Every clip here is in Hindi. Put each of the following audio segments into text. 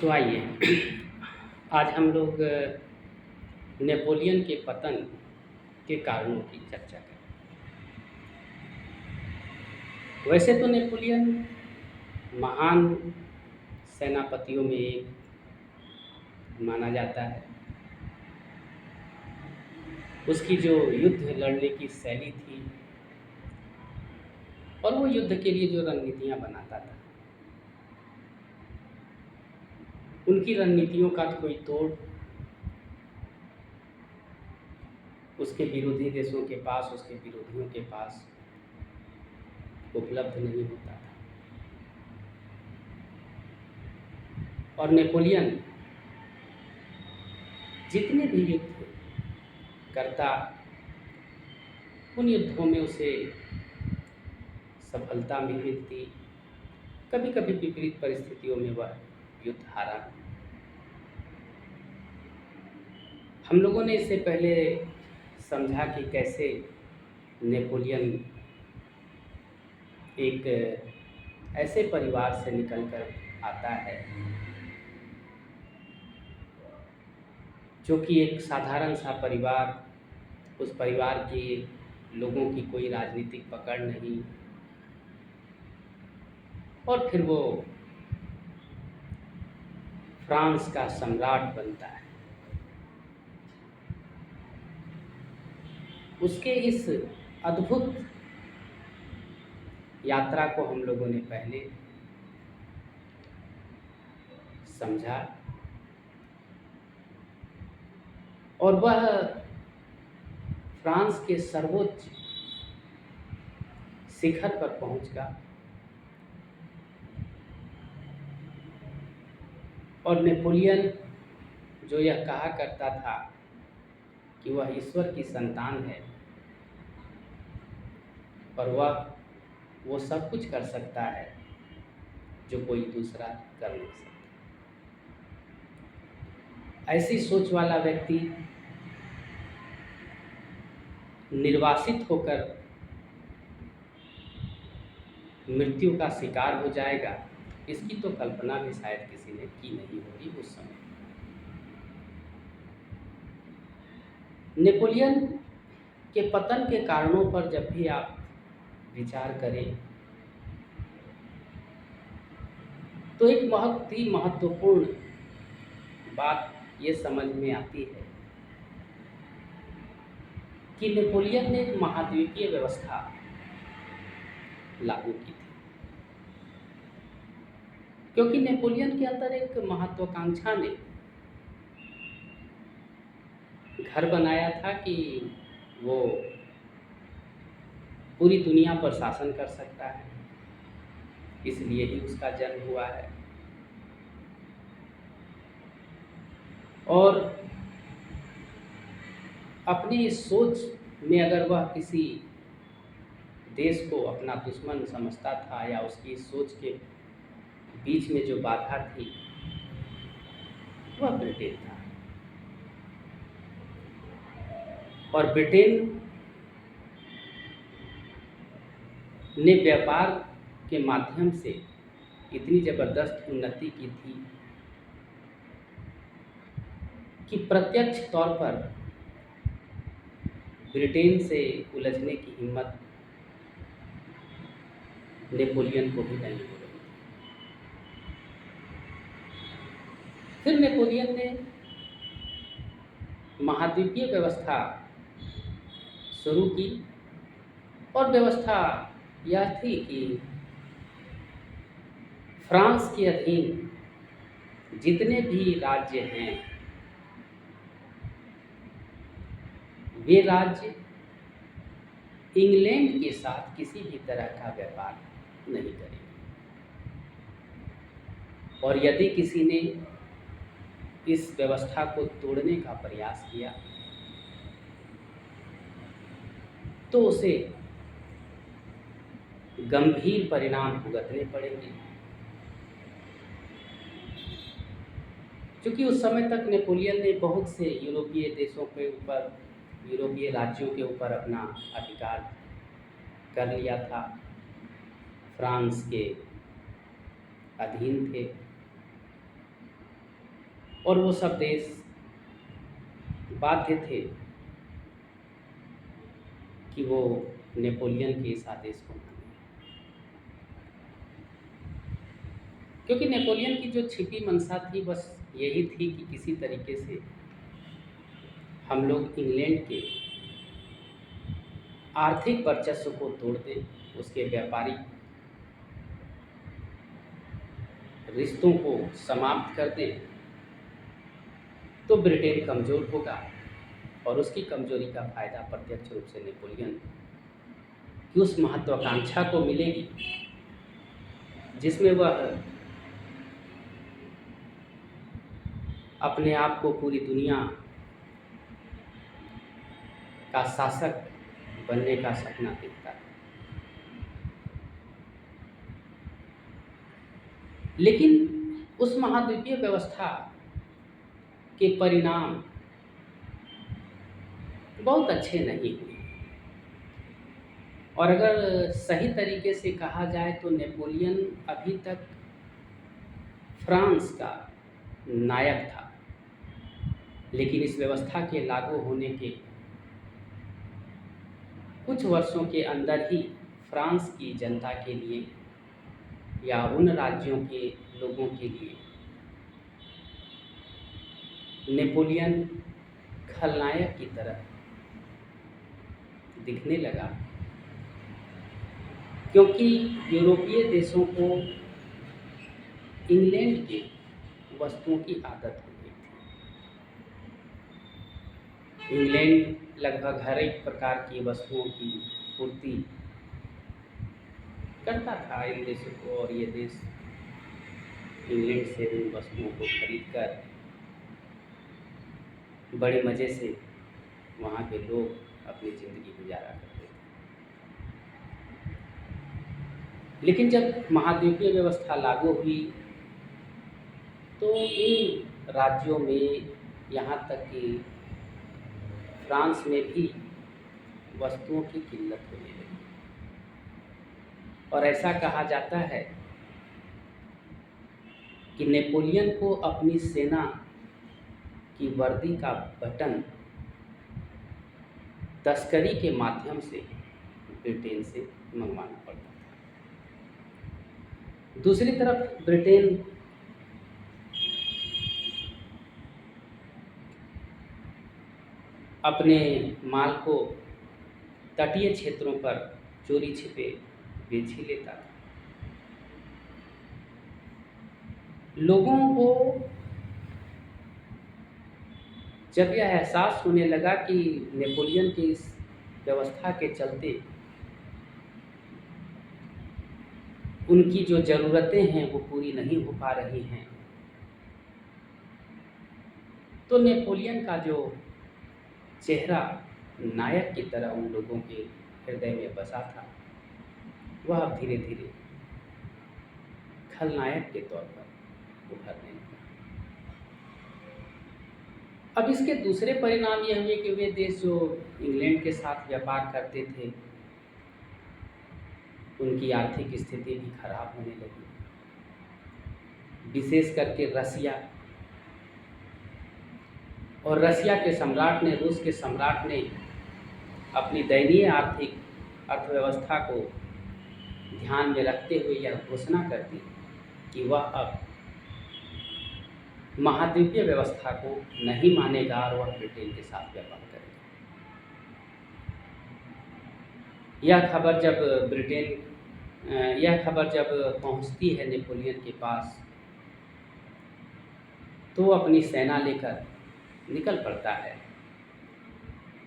तो आइए आज हम लोग नेपोलियन के पतन के कारणों की चर्चा करें। वैसे तो नेपोलियन महान सेनापतियों में एक माना जाता है। उसकी जो युद्ध लड़ने की शैली थी और वो युद्ध के लिए जो रणनीतियाँ बनाता था, उनकी रणनीतियों का कोई तोड़ उसके विरोधी देशों के पास, उसके विरोधियों के पास उपलब्ध नहीं होता था। और नेपोलियन जितने भी युद्ध करता, उन युद्धों में उसे सफलता भी मिलती, कभी कभी विपरीत परिस्थितियों में वह युद्ध हारा। हम लोगों ने इससे पहले समझा कि कैसे नेपोलियन एक ऐसे परिवार से निकलकर आता है जो कि एक साधारण सा परिवार, उस परिवार के लोगों की कोई राजनीतिक पकड़ नहीं, और फिर वो फ्रांस का सम्राट बनता है। उसके इस अद्भुत यात्रा को हम लोगों ने पहले समझा, और वह फ्रांस के सर्वोच्च शिखर पर पहुंचगा और नेपोलियन जो यह कहा करता था कि वह ईश्वर की संतान है और वह वो सब कुछ कर सकता है जो कोई दूसरा कर नहीं सकता। ऐसी सोच वाला व्यक्ति निर्वासित होकर मृत्यु का शिकार हो जाएगा, इसकी तो कल्पना भी शायद किसी ने की नहीं होगी उस समय। नेपोलियन के पतन के कारणों पर जब भी आप विचार करें तो एक बहुत ही महत्वपूर्ण बात ये समझ में आती है कि नेपोलियन ने एक महाद्वीपीय व्यवस्था लागू की थी, क्योंकि नेपोलियन के अंदर एक महत्वाकांक्षा ने घर बनाया था कि वो पूरी दुनिया पर शासन कर सकता है, इसलिए ही उसका जन्म हुआ है। और अपनी इस सोच में अगर वह किसी देश को अपना दुश्मन समझता था या उसकी इस सोच के बीच में जो बाधा थी वह ब्रिटेन था। और ब्रिटेन ने व्यापार के माध्यम से इतनी ज़बरदस्त उन्नति की थी कि प्रत्यक्ष तौर पर ब्रिटेन से उलझने की हिम्मत नेपोलियन को भी नहीं हो रही। फिर नेपोलियन ने महाद्वीपीय व्यवस्था शुरू की, और व्यवस्था यह थी कि फ्रांस के अधीन जितने भी राज्य हैं वे राज्य इंग्लैंड के साथ किसी भी तरह का व्यापार नहीं करेंगे, और यदि किसी ने इस व्यवस्था को तोड़ने का प्रयास किया तो उसे गंभीर परिणाम भुगतने पड़ेंगे। क्योंकि उस समय तक नेपोलियन ने बहुत से यूरोपीय देशों के ऊपर, यूरोपीय राज्यों के ऊपर अपना अधिकार कर लिया था, फ्रांस के अधीन थे। और वो सब देश बाध्य थे कि वो नेपोलियन के इस आदेश को माने, क्योंकि नेपोलियन की जो छिपी मंशा थी बस यही थी कि किसी तरीके से हम लोग इंग्लैंड के आर्थिक वर्चस्व को तोड़ दें, उसके व्यापारिक रिश्तों को समाप्त कर दें, तो ब्रिटेन कमज़ोर होगा और उसकी कमजोरी का फायदा प्रत्यक्ष रूप से नेपोलियन की उस महत्वाकांक्षा को मिलेगी जिसमें वह अपने आप को पूरी दुनिया का शासक बनने का सपना देखता है। लेकिन उस महाद्वीपीय व्यवस्था के परिणाम बहुत अच्छे नहीं हुए, और अगर सही तरीके से कहा जाए तो नेपोलियन अभी तक फ्रांस का नायक था, लेकिन इस व्यवस्था के लागू होने के कुछ वर्षों के अंदर ही फ्रांस की जनता के लिए या उन राज्यों के लोगों के लिए नेपोलियन खलनायक की तरह दिखने लगा, क्योंकि यूरोपीय देशों को इंग्लैंड के वस्तुओं की आदत हो गई थी। इंग्लैंड लगभग हर एक प्रकार की वस्तुओं की पूर्ति करता था इन देशों को, और ये देश इंग्लैंड से उन वस्तुओं को खरीदकर बड़े मज़े से वहाँ के लोग अपनी ज़िंदगी गुजारा करते थे। लेकिन जब महाद्वीपीय व्यवस्था लागू हुई तो इन राज्यों में, यहाँ तक कि फ्रांस में भी वस्तुओं की किल्लत होने लगी, और ऐसा कहा जाता है कि नेपोलियन को अपनी सेना की वर्दी का बटन तस्करी के माध्यम से ब्रिटेन से मंगवाना पड़ता था। दूसरी तरफ ब्रिटेन अपने माल को तटीय क्षेत्रों पर चोरी छिपे बेच ही लेता था। लोगों को जब यह एहसास होने लगा कि नेपोलियन की इस व्यवस्था के चलते उनकी जो ज़रूरतें हैं वो पूरी नहीं हो पा रही हैं, तो नेपोलियन का जो चेहरा नायक की तरह उन लोगों के हृदय में बसा था, वह अब धीरे धीरे खलनायक के तौर पर उभरने लगा। अब इसके दूसरे परिणाम ये हुए कि वे देश जो इंग्लैंड के साथ व्यापार करते थे, उनकी आर्थिक स्थिति भी खराब होने लगी। विशेष करके रसिया, और रसिया के सम्राट ने, रूस के सम्राट ने अपनी दयनीय आर्थिक अर्थव्यवस्था को ध्यान में रखते हुए यह घोषणा कर दी कि वह अब महाद्वीपीय व्यवस्था को नहीं मानेगा और वह ब्रिटेन के साथ व्यापार करेगा। यह खबर जब पहुंचती है नेपोलियन के पास, तो अपनी सेना लेकर निकल पड़ता है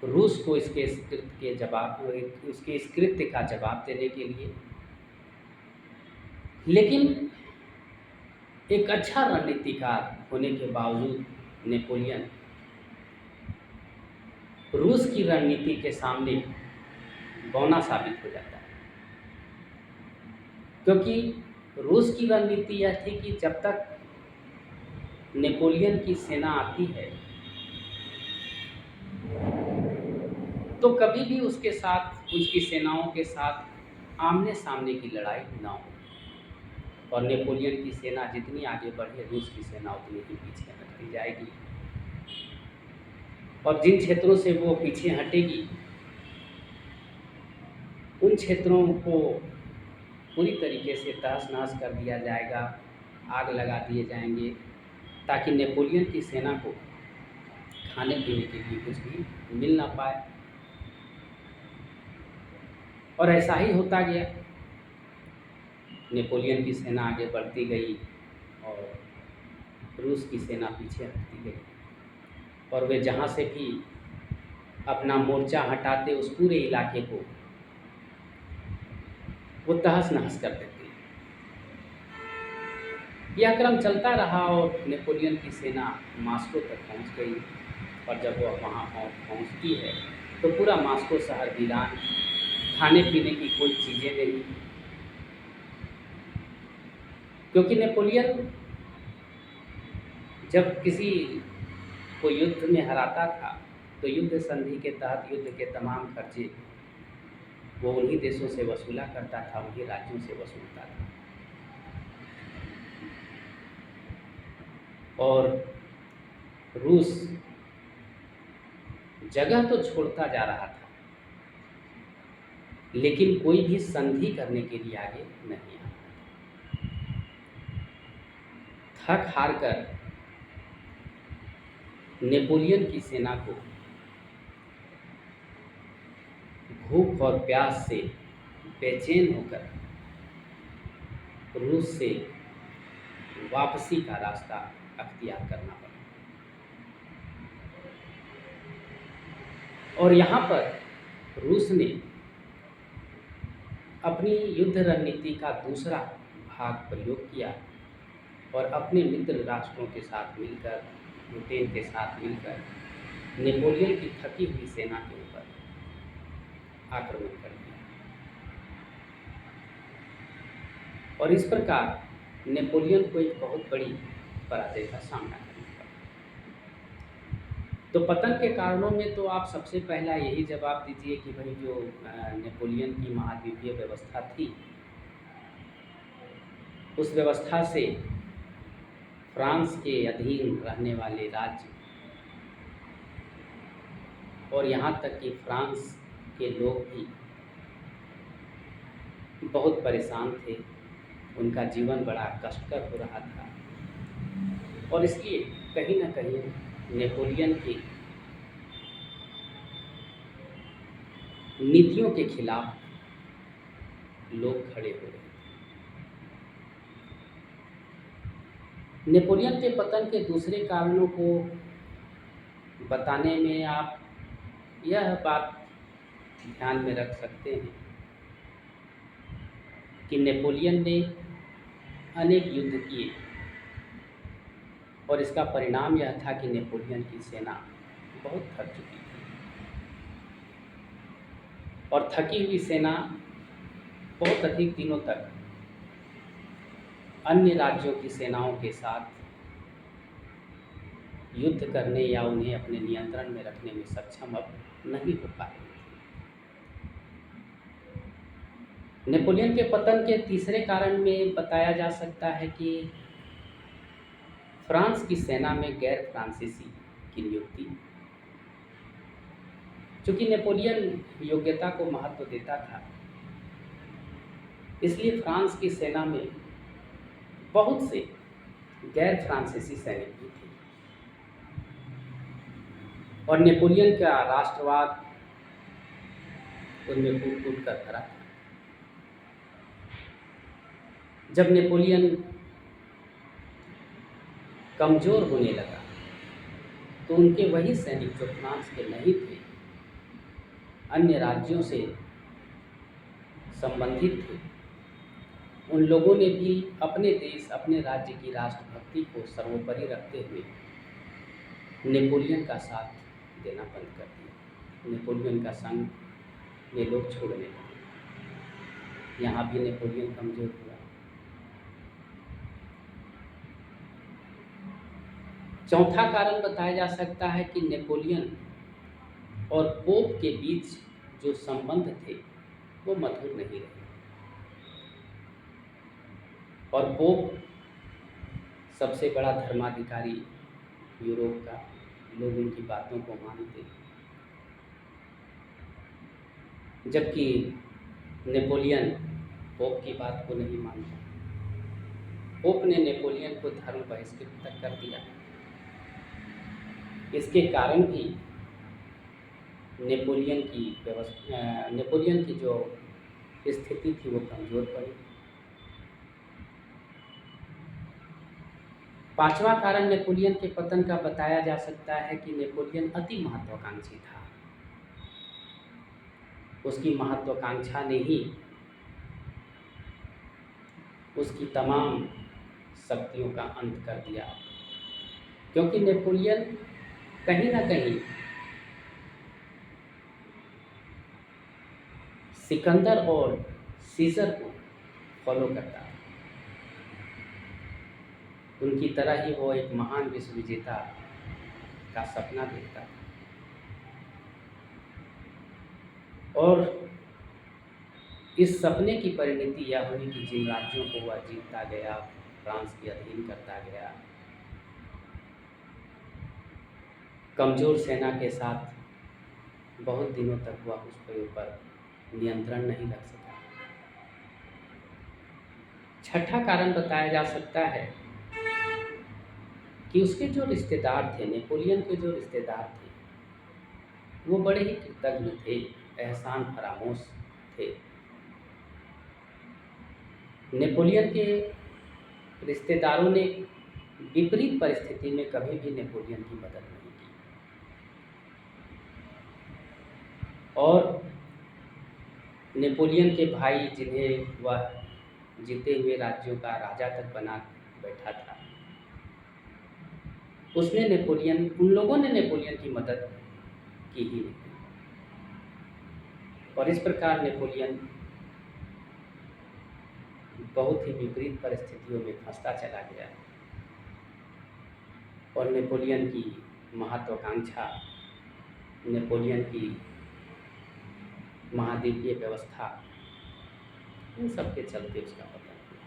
रूस को उसके इस कृत्य का जवाब देने के लिए। लेकिन एक अच्छा रणनीतिकार होने के बावजूद नेपोलियन रूस की रणनीति के सामने बौना साबित हो जाता है, क्योंकि रूस की रणनीति यह थी कि जब तक नेपोलियन की सेना आती है तो कभी भी उसके साथ, उसकी सेनाओं के साथ आमने सामने की लड़ाई ना हो। और नेपोलियन की सेना जितनी आगे बढ़े, रूस की सेना उतनी ही पीछे हटती जाएगी। और जिन क्षेत्रों से वो पीछे हटेगी, उन क्षेत्रों को पूरी तरीके से तहस-नहस कर दिया जाएगा, आग लगा दिए जाएंगे, ताकि नेपोलियन की सेना को खाने-पीने के लिए कुछ भी मिल ना पाए। और ऐसा ही होता गया। नेपोलियन की सेना आगे बढ़ती गई और रूस की सेना पीछे हटती गई, और वे जहाँ से भी अपना मोर्चा हटाते, उस पूरे इलाके को वो तहस-नहस कर देते। यह क्रम चलता रहा और नेपोलियन की सेना मॉस्को तक पहुँच गई, और जब वह वहाँ पहुँचती है तो पूरा मॉस्को शहर वीरान, खाने-पीने की कोई चीज़ें नहीं। क्योंकि नेपोलियन जब किसी को युद्ध में हराता था, तो युद्ध संधि के तहत युद्ध के तमाम खर्चे वो उन्हीं देशों से वसूला करता था, उन्हीं राज्यों से वसूलता था। और रूस जगह तो छोड़ता जा रहा था, लेकिन कोई भी संधि करने के लिए आगे नहीं आया। थक हार कर नेपोलियन की सेना को भूख और प्यास से बेचैन होकर रूस से वापसी का रास्ता अख्तियार करना पड़ा। और यहाँ पर रूस ने अपनी युद्ध रणनीति का दूसरा भाग प्रयोग किया और अपने मित्र राष्ट्रों के साथ मिलकर, ब्रिटेन के साथ मिलकर नेपोलियन की थकी हुई सेना के ऊपर आक्रमण कर दिया। और इस प्रकार नेपोलियन को एक बहुत बड़ी पराजय का सामना करना पड़ा। तो पतन के कारणों में तो आप सबसे पहला यही जवाब दीजिए कि भाई जो नेपोलियन की महाद्वीपीय व्यवस्था थी, उस व्यवस्था से फ्रांस के अधीन रहने वाले राज्य और यहाँ तक कि फ्रांस के लोग भी बहुत परेशान थे, उनका जीवन बड़ा कष्टकर हो रहा था। और इसलिए कहीं न कहीं नेपोलियन की नीतियों के खिलाफ लोग खड़े हो रहे थे। नेपोलियन के पतन के दूसरे कारणों को बताने में आप यह बात ध्यान में रख सकते हैं कि नेपोलियन ने अनेक युद्ध किए, और इसका परिणाम यह था कि नेपोलियन की सेना बहुत थक चुकी थी, और थकी हुई सेना बहुत अधिक दिनों तक अन्य राज्यों की सेनाओं के साथ युद्ध करने या उन्हें अपने नियंत्रण में रखने में सक्षम अब नहीं हो पा रही थी। नेपोलियन के पतन के तीसरे कारण में बताया जा सकता है कि फ्रांस की सेना में गैर फ्रांसीसी की नियुक्ति। चूँकि नेपोलियन योग्यता को महत्व देता था, इसलिए फ्रांस की सेना में बहुत से गैर फ्रांसीसी सैनिक भी थे, और नेपोलियन का राष्ट्रवाद उनमें कूट-कूट कर भरा था। जब नेपोलियन कमज़ोर होने लगा, तो उनके वही सैनिक जो फ्रांस के नहीं थे, अन्य राज्यों से संबंधित थे, उन लोगों ने भी अपने देश, अपने राज्य की राष्ट्रभक्ति को सर्वोपरि रखते हुए नेपोलियन का साथ देना बंद कर दिया। नेपोलियन का संग ये लोग छोड़ने लगे। यहाँ भी नेपोलियन कमज़ोर हुआ। चौथा कारण बताया जा सकता है कि नेपोलियन और पोप के बीच जो संबंध थे वो मधुर नहीं रहे। और पोप सबसे बड़ा धर्माधिकारी यूरोप का, लोग उनकी बातों को मानते हैं। जबकि नेपोलियन पोप की बात को नहीं मानता। पोप ने नेपोलियन को धर्म बहिष्कृत तक कर दिया। इसके कारण भी नेपोलियन की जो स्थिति थी वो कमज़ोर पड़ी। पांचवा कारण नेपोलियन के पतन का बताया जा सकता है कि नेपोलियन अति महत्वाकांक्षी था। उसकी महत्वाकांक्षा ने ही उसकी तमाम शक्तियों का अंत कर दिया, क्योंकि नेपोलियन कहीं ना कहीं सिकंदर और सीजर को फॉलो करता है। उनकी तरह ही वो एक महान विश्व विजेता का सपना देखता था। और इस सपने की परिणति यह हुई कि जिन राज्यों को वह जीतता गया, फ्रांस के अधीन करता गया, कमज़ोर सेना के साथ बहुत दिनों तक वह उस पे ऊपर नियंत्रण नहीं रख सका। छठा कारण बताया जा सकता है कि उसके जो रिश्तेदार थे, नेपोलियन के जो रिश्तेदार थे, वो बड़े ही कृतज्ञ थे, एहसान फरामोश थे। नेपोलियन के रिश्तेदारों ने विपरीत परिस्थिति में कभी भी नेपोलियन की मदद नहीं की। और नेपोलियन के भाई, जिन्हें वह जीते हुए राज्यों का राजा तक बना बैठा था, उन लोगों ने नेपोलियन की मदद की ही नहीं। और इस प्रकार नेपोलियन बहुत ही विपरीत परिस्थितियों में फंसता चला गया। और नेपोलियन की महत्वाकांक्षा, नेपोलियन की महाद्वीपीय व्यवस्था, इन सब के चलते उसका पतन हुआ।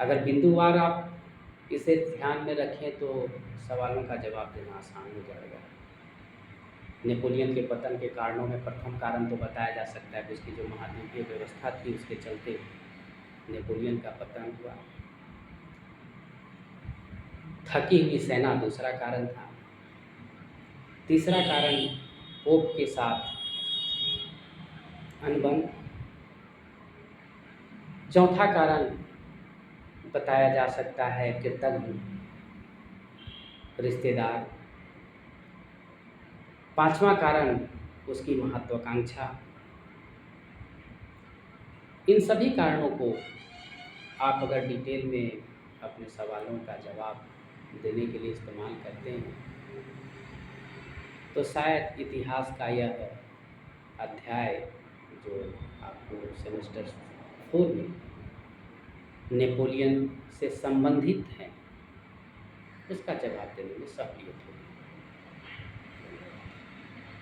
अगर बिंदुवार आप इसे ध्यान में रखें तो सवालों का जवाब देना आसान हो जाएगा। नेपोलियन के पतन के कारणों में प्रथम कारण तो बताया जा सकता है कि उसकी जो महाद्वीपीय व्यवस्था थी उसके चलते नेपोलियन का पतन हुआ। थकी हुई सेना दूसरा कारण था। तीसरा कारण पोप के साथ अनबन। चौथा कारण बताया जा सकता है कृतज्ञ रिश्तेदार। पांचवा कारण उसकी महत्वाकांक्षा। इन सभी कारणों को आप अगर डिटेल में अपने सवालों का जवाब देने के लिए इस्तेमाल करते हैं तो शायद इतिहास का यह अध्याय जो आपको सेमेस्टर 4 में नेपोलियन से संबंधित है उसका जवाब देने में सहूलियत होगी।